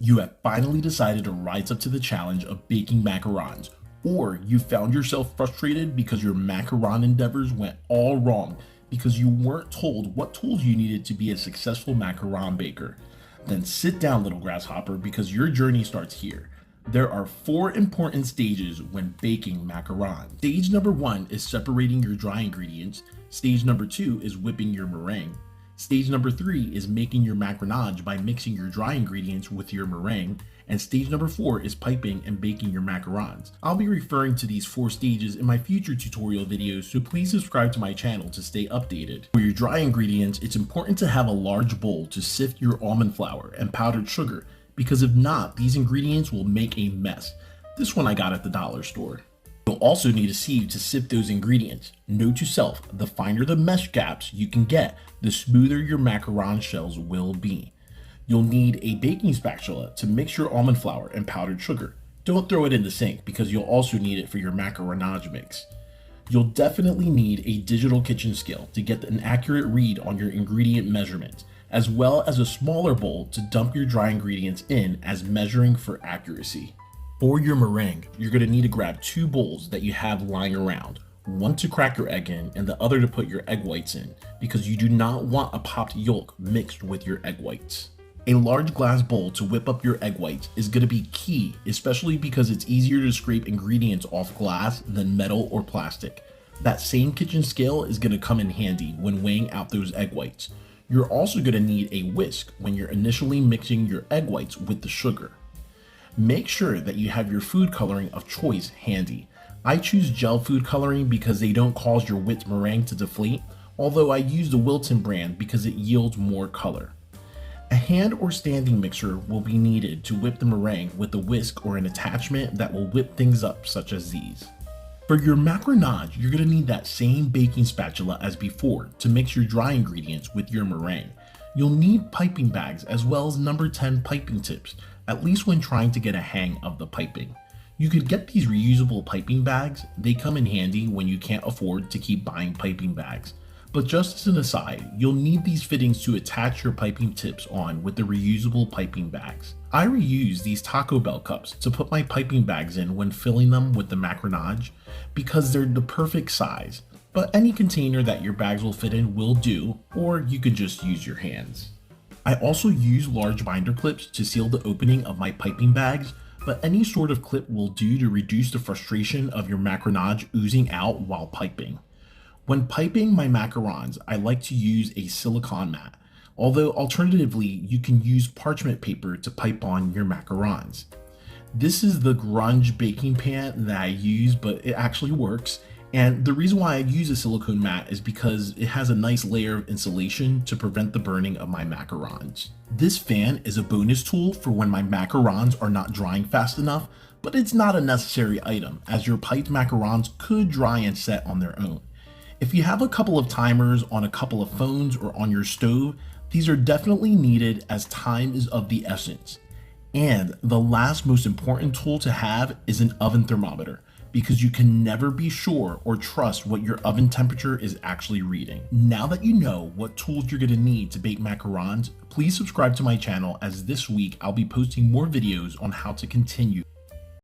You have finally decided to rise up to the challenge of baking macarons, or you found yourself frustrated because your macaron endeavors went all wrong because you weren't told what tools you needed to be a successful macaron baker. Then sit down, little grasshopper, because your journey starts here. There are 4 important stages when baking macarons. Stage number 1 is separating your dry ingredients. Stage number 2 is whipping your meringue. Stage number 3 is making your macaronage by mixing your dry ingredients with your meringue, and stage number 4 is piping and baking your macarons. I'll be referring to these 4 stages in my future tutorial videos, so please subscribe to my channel to stay updated. For your dry ingredients, it's important to have a large bowl to sift your almond flour and powdered sugar, because if not, these ingredients will make a mess. This one I got at the dollar store. You'll also need a sieve to sift those ingredients. Note to self, the finer the mesh gaps you can get, the smoother your macaron shells will be. You'll need a baking spatula to mix your almond flour and powdered sugar. Don't throw it in the sink because you'll also need it for your macaronage mix. You'll definitely need a digital kitchen scale to get an accurate read on your ingredient measurements, as well as a smaller bowl to dump your dry ingredients in as measuring for accuracy. For your meringue, you're going to need to grab 2 bowls that you have lying around, one to crack your egg in and the other to put your egg whites in, because you do not want a popped yolk mixed with your egg whites. A large glass bowl to whip up your egg whites is going to be key, especially because it's easier to scrape ingredients off glass than metal or plastic. That same kitchen scale is going to come in handy when weighing out those egg whites. You're also going to need a whisk when you're initially mixing your egg whites with the sugar. Make sure that you have your food coloring of choice handy. I choose gel food coloring because they don't cause your whipped meringue to deflate, although I use the Wilton brand because it yields more color. A hand or standing mixer will be needed to whip the meringue with a whisk or an attachment that will whip things up, such as these. For your macaronage, you're going to need that same baking spatula as before to mix your dry ingredients with your meringue. You'll need piping bags as well as number 10 piping tips, at least when trying to get a hang of the piping. You could get these reusable piping bags. They come in handy when you can't afford to keep buying piping bags. But just as an aside, you'll need these fittings to attach your piping tips on with the reusable piping bags. I reuse these Taco Bell cups to put my piping bags in when filling them with the macaronage because they're the perfect size, but any container that your bags will fit in will do, or you could just use your hands. I also use large binder clips to seal the opening of my piping bags, but any sort of clip will do to reduce the frustration of your macaronage oozing out while piping. When piping my macarons, I like to use a silicone mat, although alternatively you can use parchment paper to pipe on your macarons. This is the grunge baking pan that I use, but it actually works. And the reason why I use a silicone mat is because it has a nice layer of insulation to prevent the burning of my macarons. This fan is a bonus tool for when my macarons are not drying fast enough, but it's not a necessary item as your piped macarons could dry and set on their own. If you have a couple of timers on a couple of phones or on your stove, these are definitely needed as time is of the essence. And the last most important tool to have is an oven thermometer, because you can never be sure or trust what your oven temperature is actually reading. Now that you know what tools you're gonna need to bake macarons, please subscribe to my channel as this week I'll be posting more videos on how to continue